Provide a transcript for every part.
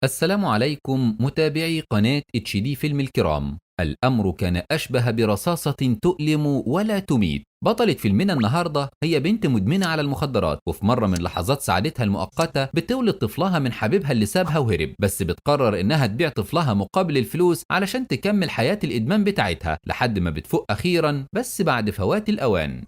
السلام عليكم متابعي قناة HD فيلم الكرام. الأمر كان أشبه برصاصة تؤلم ولا تميت. بطلة فيلمنا النهاردة هي بنت مدمنة على المخدرات، وفي مرة من لحظات سعادتها المؤقتة بتولد طفلها من حبيبها اللي سابها وهرب، بس بتقرر إنها تبيع طفلها مقابل الفلوس علشان تكمل حياة الإدمان بتاعتها لحد ما بتفوق أخيرا بس بعد فوات الأوان.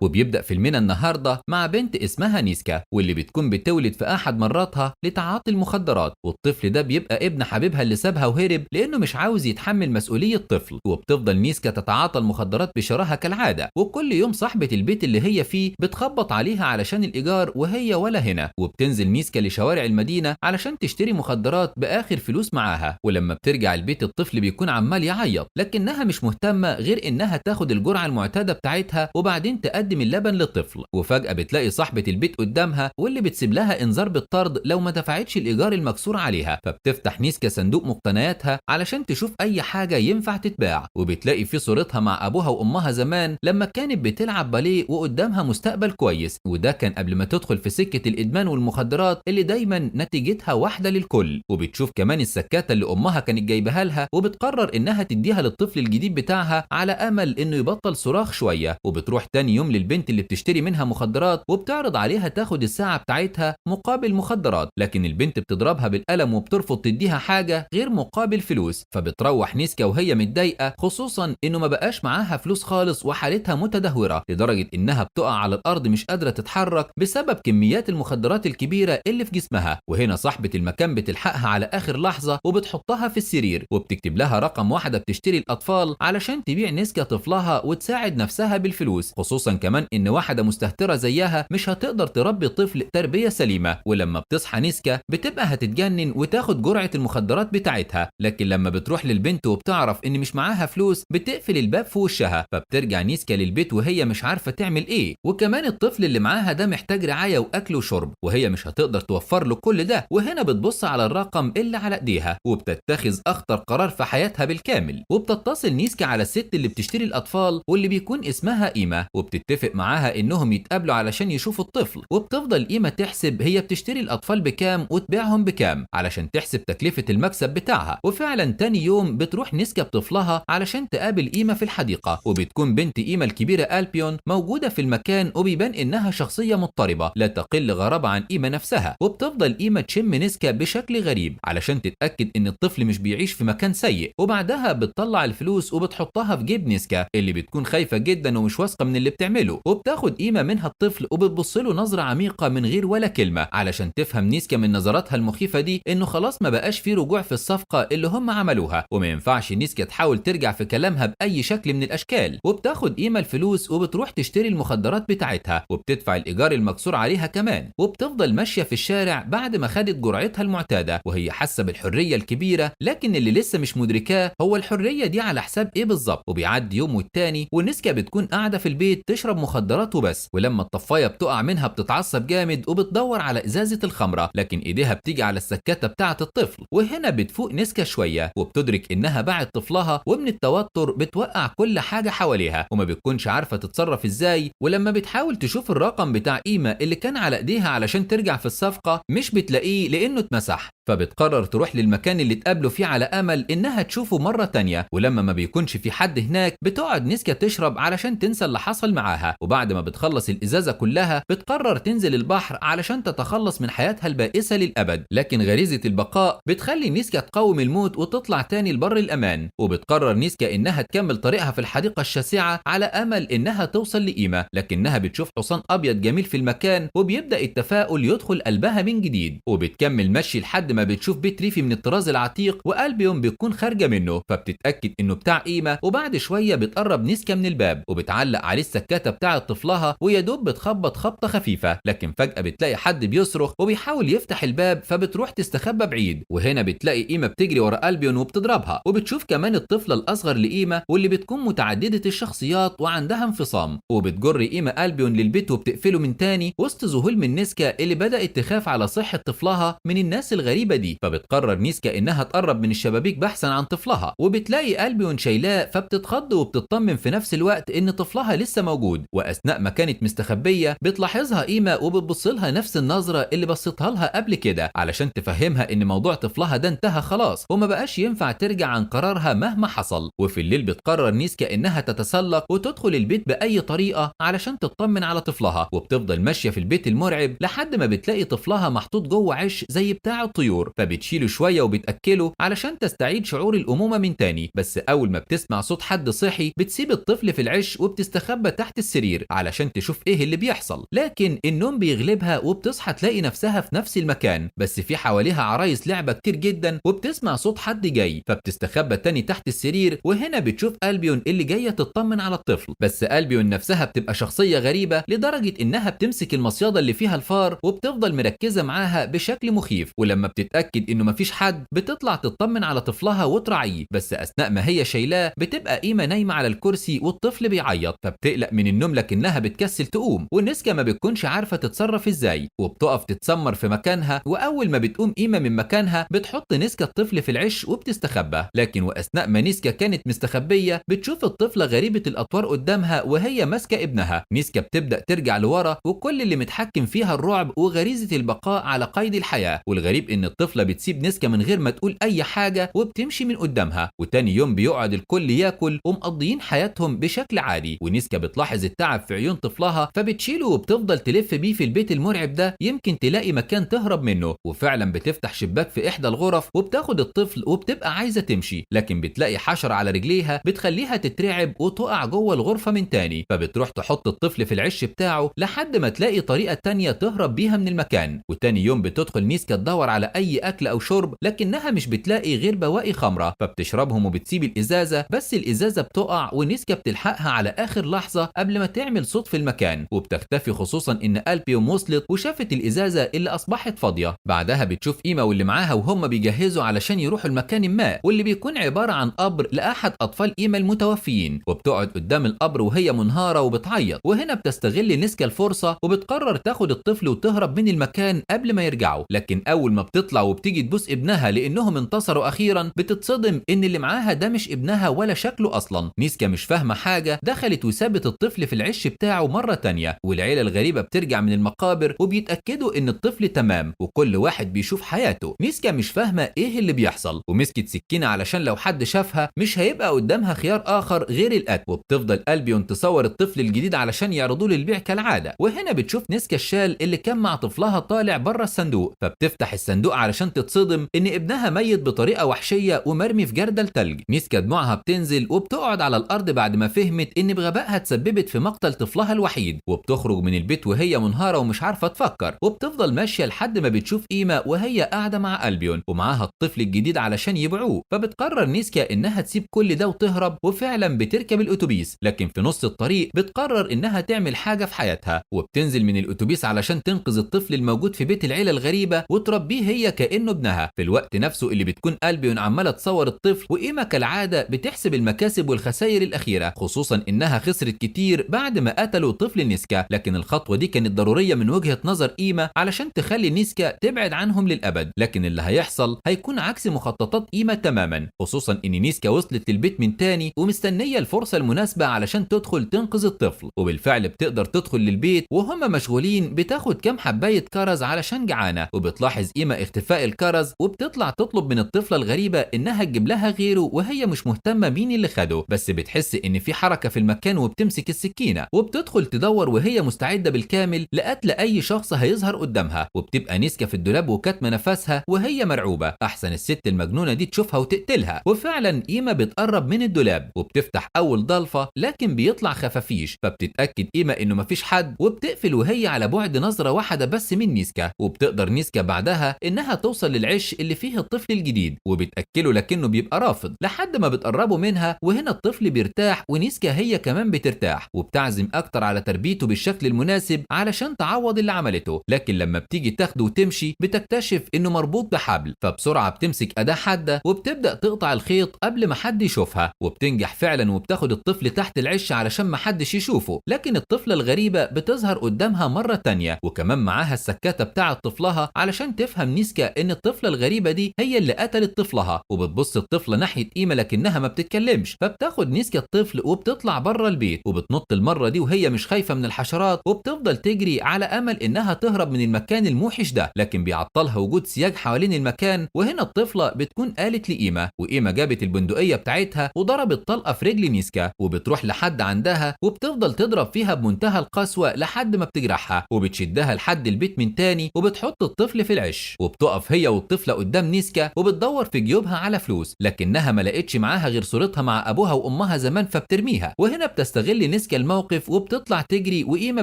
وبيبدأ فيلمنا النهاردة مع بنت اسمها نيسكا، واللي بتكون بتولد في أحد مراتها لتعاطي المخدرات، والطفل ده بيبقى ابن حبيبها اللي سابها وهرب لأنه مش عاوز يتحمل مسؤولية طفل. وبتفضل نيسكا تتعاطى المخدرات بشراهة كالعادة، وكل يوم صاحبة البيت اللي هي فيه بتخبط عليها علشان الإيجار وهي ولا هنا، وبتنزل نيسكا لشوارع المدينة علشان تشتري مخدرات بآخر فلوس معاها. ولما بترجع البيت الطفل بيكون عمال يعيط، لكنها مش مهتمة غير إنها تاخد الجرعة المعتادة بتاعتها وبعدين تقدم اللبن للطفل. وفجأة بتلاقي صاحبة البيت قدامها، واللي بتسيب لها انذار بالطرد لو ما دفعتش الايجار المكسور عليها. فبتفتح نيسكا صندوق مقتنياتها علشان تشوف اي حاجة ينفع تتباع، وبتلاقي في صورتها مع ابوها وامها زمان لما كانت بتلعب باليه وقدامها مستقبل كويس، وده كان قبل ما تدخل في سكة الادمان والمخدرات اللي دايما نتيجتها واحدة للكل. وبتشوف كمان السكاتة اللي امها كانت جايبها لها، وبتقرر انها تديها للطفل الجديد بتاعها على امل انه يبطل صراخ شوية. وبتروح تاني يوم للبنت اللي بتشتري منها مخدرات وبتعرض عليها تاخد الساعة بتاعتها مقابل مخدرات، لكن البنت بتضربها بالقلم وبترفض تديها حاجة غير مقابل فلوس. فبتروح نيسكا وهي متضايقة، خصوصا انه ما بقاش معاها فلوس خالص وحالتها متدهورة لدرجة انها بتقع على الارض مش قادرة تتحرك بسبب كميات المخدرات الكبيرة اللي في جسمها. وهنا صاحبة المكان بتلحقها على اخر لحظة وبتحطها في السرير، وبتكتب لها رقم واحدة بتشتري الاطفال علشان تبيع نيسكا طفلها وتساعد نفسها بالفلوس، خصوصا كمان ان واحدة مستهترة زيها مش هتقدر تربي طفل تربية سليمة. ولما بتصحى نيسكا بتبقى هتتجنن وتاخد جرعة المخدرات بتاعتها، لكن لما بتروح للبنت وبتعرف ان مش معاها فلوس بتقفل الباب في وشها. فبترجع نيسكا للبيت وهي مش عارفة تعمل ايه، وكمان الطفل اللي معاها ده محتاج رعاية واكل وشرب، وهي مش هتقدر توفر له كل ده. وهنا بتبص على الرقم اللي على ايديها وبتتخذ اخطر قرار في حياتها بالكامل، وبتتصل نيسكا على الست اللي بتشتري الاطفال واللي بيكون اسمها إيما، وبتتفق معاها انهم يتقابلوا علشان يشوفوا الطفل. وبتفضل إيما تحسب هي بتشتري الاطفال بكام وتبيعهم بكام علشان تحسب تكلفة المكسب بتاعها. وفعلا تاني يوم بتروح نيسكا بطفلها علشان تقابل إيما في الحديقة، وبتكون بنت إيما الكبيرة ألبيون موجودة في المكان، وبيبان انها شخصية مضطربة لا تقل غرابة عن إيما نفسها. وبتفضل إيما تشم نيسكا بشكل غريب علشان تتأكد ان الطفل مش بيعيش في مكان سيء، وبعدها بتطلع الفلوس وبتحطها في جيب نيسكا اللي بتكون خايفة جدا ومش واثقة من اللي بتعمله. وبتاخد إيما منها الطفل وبتبص له نظرة عميقة من غير ولا كلمة علشان تفهم نيسكا من نظراتها المخيفة دي انه خلاص ما بقاش في رجوع في الصفقة اللي هم عملوها، وما ينفعش نيسكا تحاول ترجع في كلامها بأي شكل من الأشكال. وبتاخد إيما الفلوس وبتروح تشتري المخدرات بتاعتها وبتدفع الإيجار المكسور عليها كمان، وبتفضل ماشية في الشارع بعد ما خدت جرعتها المعتادة وهي حاسة بالحرية الكبيرة، لكن اللي لسه مش مدركاه هو الحرية دي على حساب ايه بالظبط. وبيعدي يوم والتاني ونيسكا بتكون قاعدة في البيت تشرب مخدرات وبس، ولما الطفاية بتقع منها بتتعصب جامد وبتدور على ازازة الخمرة، لكن ايديها بتيجي على السكاتة بتاعة الطفل. وهنا بتفوق نيسكا شوية وبتدرك انها باعت طفلها، ومن التوتر بتوقع كل حاجة حواليها وما بتكونش عارفة تتصرف ازاي. ولما بتحاول تشوف الرقم بتاع إيما اللي كان على ايديها علشان ترجع في الصفقة مش بتلاقيه لانه اتمسح، فبتقرر تروح للمكان اللي اتقابلوا فيه على امل انها تشوفه مرة تانية. ولما ما بيكونش في حد هناك بتقعد نيسكا تشرب علشان تنسى اللي حصل معاها، وبعد ما بتخلص الازازة كلها بتقرر تنزل البحر علشان تتخلص من حياتها البائسة للابد، لكن غريزة البقاء بتخلي نيسكا تقاوم الموت وتطلع تاني لبر الامان. وبتقرر نيسكا انها تكمل طريقها في الحديقة الشاسعة على امل انها توصل لإيما، لكنها بتشوف حصان ابيض جميل في المكان وبيبدأ التفاؤل يدخل قلبها من جديد. وبتكمل مشي لحد ما بتشوف بيت ريفي من الطراز العتيق وألبيون بتكون خارجة منه، فبتتأكد انه بتاع إيما. وبعد شوية بتقرب نيسكا من الباب وبتعلق عليه السكاتة بتاعة طفلها ويدوب بتخبط خبطة خفيفة، لكن فجأة بتلاقي حد بيصرخ وبيحاول يفتح الباب فبتروح تستخبى بعيد. وهنا بتلاقي إيما بتجري ورا ألبيون وبتضربها، وبتشوف كمان الطفلة الأصغر لإيما واللي بتكون متعددة الشخصيات وعندها انفصام، وبتجر إيما ألبيون للبيت وبتقفله من تاني وسط ذهول من نيسكا اللي بدأت تخاف على صحة طفلها من الناس الغريبة الغريبة دي. فبتقرر نيسكا إنها تقرب من الشبابيك بحثا عن طفلها، وبتلاقي ألبيون شايلاه، فبتتخض وبتطمن في نفس الوقت إن طفلها لسه موجود. وأثناء ما كانت مستخبية بتلاحظها إيما وبتبصلها نفس النظرة اللي بصتها لها قبل كده علشان تفهمها إن موضوع طفلها ده انتهى خلاص وما بقاش ينفع ترجع عن قرارها مهما حصل. وفي الليل بتقرر نيسكا إنها تتسلق وتدخل البيت بأي طريقة علشان تطمن على طفلها، وبتفضل ماشية في البيت المرعب لحد ما بتلاقي طفلها محطوط جوه عش زي بتاع الطيور، فبتشيله شوية وبتأكله علشان تستعيد شعور الأمومة من تاني. بس أول ما بتسمع صوت حد صحي بتسيب الطفل في العش وبتستخبى تحت السرير علشان تشوف إيه اللي بيحصل، لكن النوم بيغلبها وبتصحى تلاقي نفسها في نفس المكان بس في حواليها عرايس لعبة كتير جدا، وبتسمع صوت حد جاي فبتستخبى تاني تحت السرير. وهنا بتشوف ألبيون اللي جاية تطمن على الطفل، بس ألبيون نفسها بتبقى شخصية غريبة لدرجة إنها بتمسك المصيادة اللي فيها الفار وبتفضل مركزة معاها بشكل مخيف. ولما بتتأكد إنه مفيش حد بتطلع تطمن على طفلها وتراعيه، بس أثناء ما هي شايلاه بتبقى إيما نايمة على الكرسي والطفل بيعيط، فبتقلق من النوم لكنها بتكسل تقوم، ونسكا ما بتكونش عارفة تتصرف إزاي وبتقف تتسمر في مكانها. وأول ما بتقوم إيما من مكانها بتحط نسكا الطفل في العش وبتستخبى، لكن وأثناء ما نسكا كانت مستخبية بتشوف الطفلة غريبة الأطوار قدامها وهي ماسكة ابنها. نسكا بتبدأ ترجع لورا وكل اللي متحكم فيها الرعب وغريزة البقاء على قيد الحياة. والغريب إن الطفلة بتسيب نسكا من غير ما تقول أي حاجة وبتمشي من قدامها. وتاني يوم بيقعد الكل ياكل ومقضيين حياتهم بشكل عادي، ونسكا بتلاحظ التعب في عيون طفلها فبتشيله وبتفضل تلف بيه في البيت المرعب ده يمكن تلاقي مكان تهرب منه. وفعلا بتفتح شباك في إحدى الغرف وبتاخد الطفل وبتبقى عايزة تمشي، لكن بتلاقي حشرة على رجليها بتخليها تترعب وتقع جوه الغرفة من تاني. فبتروح تحط الطفل في العش بتاعه لحد ما تلاقي طريقة تانية تهرب بيها من المكان. وتاني يوم بتدخل نيسكا تدور على أي أكل أو شرب لكنها مش بتلاقي غير بواقي خمرة، فبتشربهم وبتسيب الإزازة، بس الإزازة بتقع ونيسكا بتلحقها على آخر لحظة قبل ما تعمل صوت في المكان وبتختفي، خصوصا إن ألبيوم وصلت وشافت الإزازة اللي أصبحت فاضية. بعدها بتشوف إيما واللي معاها وهم بيجهزوا علشان يروحوا المكان ما، واللي بيكون عبارة عن قبر لأحد أطفال إيما المتوفيين، وبتقعد قدام القبر وهي منهارة وبتعيط. وهنا بتستغل نسكا الفرصة وبتقرر تاخد الطفل وتهرب من المكان قبل ما يرجعوا، لكن أول ما بتطلع وبتيجي تبوس ابنها لأنهم انتصروا أخيرا بتتصدم إن اللي معاها ده مش ابنها ولا شكله أصلا. نيسكا مش فاهمة حاجة، دخلت وسابت الطفل في العش بتاعه مرة تانية، والعيلة الغريبة بترجع من المقابر وبيتأكدوا إن الطفل تمام وكل واحد بيشوف حياته. نيسكا مش فاهمة إيه اللي بيحصل ومسكت سكينة علشان لو حد شافها مش هيبقى قدامها خيار آخر غير القتل. وبتفضل ألبيون تصور الطفل الجديد علشان يعرضوه للبيع كالعادة. وهنا بتشوف نسكا الشال اللي كان مع طفلها طالع بره الصندوق، فبتفتح الصندوق علشان تتصدم إن ابنها ميت بطريقة وحشية ومرمي في جردل تلج. نسكا دموعها بتنزل وبتقعد على الأرض بعد ما فهمت إن بغبائها تسببت في مقتل طفلها الوحيد، وبتخرج من البيت وهي منهارة ومش عارفة تفكر. وبتفضل ماشية لحد ما بتشوف إيما وهي قاعدة مع ألبيون ومعاها الطفل الجديد علشان يبيعوه، فبتقرر نسكا إنها تسيب كل ده وتهرب، وفعلا بتركب الأتوبيس. لكن في نص الطريق بتقرر إنها تعمل حاجة في حياتها وبتنزل من الأتوبيس علشان تنقذ الطفل الموجود في بيت العيلة الغريبة وتربيه هي كأنه ابنها. في الوقت نفسه اللي بتكون ألبيون عمالة تصور الطفل، وإيما كالعادة بتحسب المكاسب والخسائر الأخيرة، خصوصا إنها خسرت كتير بعد ما قتلوا طفل نسكا، لكن الخطوة دي كانت ضرورية من وجهة نظر إيما علشان تخلي نسكا تبعد عنهم للأبد. لكن اللي هيحصل هيكون عكس مخططات إيما تماما، خصوصا إن نسكا وصلت للبيت من تاني ومستنية الفرصة المناسبة علشان تدخل تنقذ الطفل. وبالفعل بتقدر تدخل للبيت وهم مشغولين بتاخد كام حباية كرز علشان جعانة، وبتلاحظ إيما اختفاء الكرز وبتطلع تطلب من الطفلة الغريبة إنها تجيب لها غيره، وهي مش مهتمة مين اللي خده، بس بتحس إن في حركة في المكان وبتمسك السكينة وبتدخل تدور وهي مستعدة بالكامل لقتل أي شخص هيظهر قدامها. وبتبقى نسكا في الدولاب وكاتمة نفسها وهي مرعوبة، أحسن الست المجنونة دي تشوفها وتقتلها. وفعلا إيما بتقرب من الدولاب وبتفتح أول ضلفة لكن بيطلع خفافيش، فبتتأكد إيما إنه مفيش حد وبتقفل وهي على بعد نظرة واحدة بس من نسكا. وبتقدر نسكا بعدها إنها توصل للعش اللي فيه الطفل الجديد وبتأكله لكنه بيبقى رافض لحد ما بتقربوا منها، وهنا الطفل بيرتاح ونسكا هي كمان بترتاح وبتعزم أكتر على تربيته بالشكل المناسب علشان تعوض اللي عملته. لكن لما بتيجي تاخده وتمشي بتكتشف إنه مربوط بحبل، فبسرعة بتمسك أداة حادة وبتبدأ تقطع الخيط قبل ما حد يشوفها، وبتنجح فعلا وبتاخد الطفل تحت العش علشان ما حدش يشوفه. لكن الطفلة الغريبة بتظهر قدامها مرة تانية وكمان معاها السكاتة بتاعة طفلها علشان تفهم نيسكا إن الطفلة الغريبة دي هي اللي قتلت طفلها، وبتبص الطفلة ناحية إيما لكنها ما بتتكلمش، فبتاخد نيسكا الطفل وبتطلع بره البيت، وبتنط المرة دي وهي مش خايفة من الحشرات، وبتفضل تجري على أمل إنها تهرب من المكان الموحش ده، لكن بيعطلها وجود سياج حوالين المكان. وهنا الطفلة بتكون قالت لإيما، وإيما جابت البندقية بتاعتها وضربت طلقة في رجل نيسكا، وبتروح لحد عندها وبتفضل تضرب فيها بمنتهى القسوة لحد ما بتجرحها، وبتشدها لحد البيت من تاني وبتحط الطفل في العش، وبتقف هي والطفلة قدام نيسكا وبتدور في جيوبها على فلوس، لكنها ما لقتش معاها غير صورتها مع أبوها وأمها زمان فبترميها. وهنا بتستغل نيسكا الموقف وبتطلع تجري، وإيما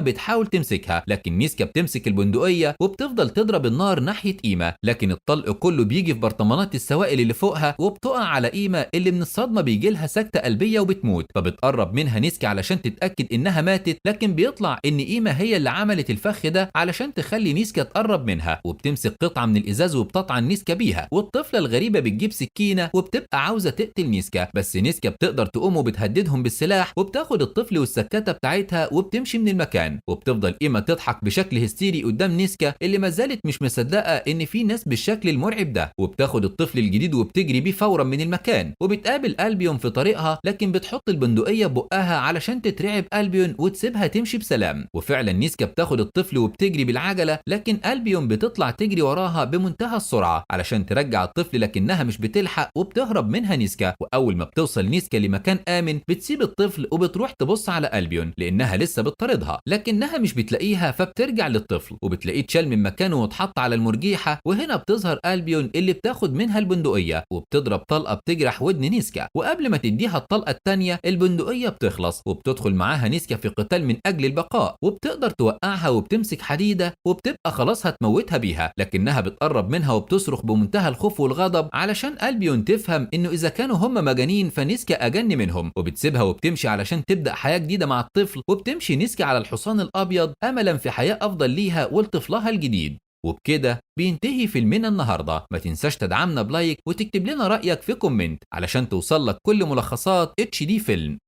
بتحاول تمسكها، لكن نيسكا بتمسك البندقية وبتفضل تضرب النار ناحية إيما، لكن الطلق كله بيجي في برطمانات السوائل اللي فوقها، وبتقع على إيما اللي من الصدمة بيجيلها سكتة قلبية وبتموت. فبتقرب منها نيسكا علشان تتأكد إنها ماتت، لكن بيطلع إن إيما هي اللي عملت الفخ ده علشان تخلي نيسكا تقرب منها، وبتمسك قطعة من الإزاز وبتطعن نيسكا بيها. والطفلة الغريبة بتجيب سكينة وبتبقى عاوزة تقتل نيسكا، بس نيسكا بتقدر تقوم وبتهددهم بالسلاح، وبتاخد الطفل والسكاتة بتاعتها وبتمشي من المكان. وبتفضل إيما تضحك بشكل هستيري قدام نيسكا اللي ما زالت مش مصدقة إن في ناس بالشكل المرعب ده، وبتاخد الطفل الجديد وبتجري بيه فورا من المكان. وبتقابل ألبيون في طريقها، لكن بتحط البندقية بقها علشان تترعب ألبيون وتسيبها تمشي بسلام. وفعلا نيسكا بتاخد الطفل وبتجري بالعجلة، لكن ألبيون بتطلع تجري وراها بمنتهى السرعة علشان ترجع الطفل، لكنها مش بتلحق وبتهرب منها نيسكا. وأول ما بتوصل نيسكا لمكان آمن بتسيب الطفل وبتروح تبص على ألبيون لأنها لسه بتطاردها، لكنها مش بتلاقيها، فبترجع للطفل وبتلاقيه اتشال من مكانه واتحط على المرجيحة. وهنا بتظهر ألبيون اللي بتاخد منها البندقية وبتضرب طلقة بتجرح ودن نيسكا، وقبل ما تديها الطلقة التانية البندقية بتخلص، وبتدخل معاها نيسكا في قتال من أجل البقاء، وبتقدر توقعها وبتمسك حديدة وبتبقى خلاص هتموتها بيها، لكنها بتقرب منها وبتصرخ بمنتهى الخوف والغضب علشان ألبيون تفهم إنه إذا كانوا هم مجانين فنيسكا أجن منهم، وبتسيبها وبتمشي علشان تبدأ حياة جديدة مع الطفل. وبتمشي نيسكا على الحصان الأبيض أملا في حياة أفضل ليها ولطفلها الجديد. وبكده بينتهي فيلمنا النهارده. ما تنساش تدعمنا بلايك وتكتب لنا رأيك في كومنت علشان توصل لك كل ملخصات HD فيلم.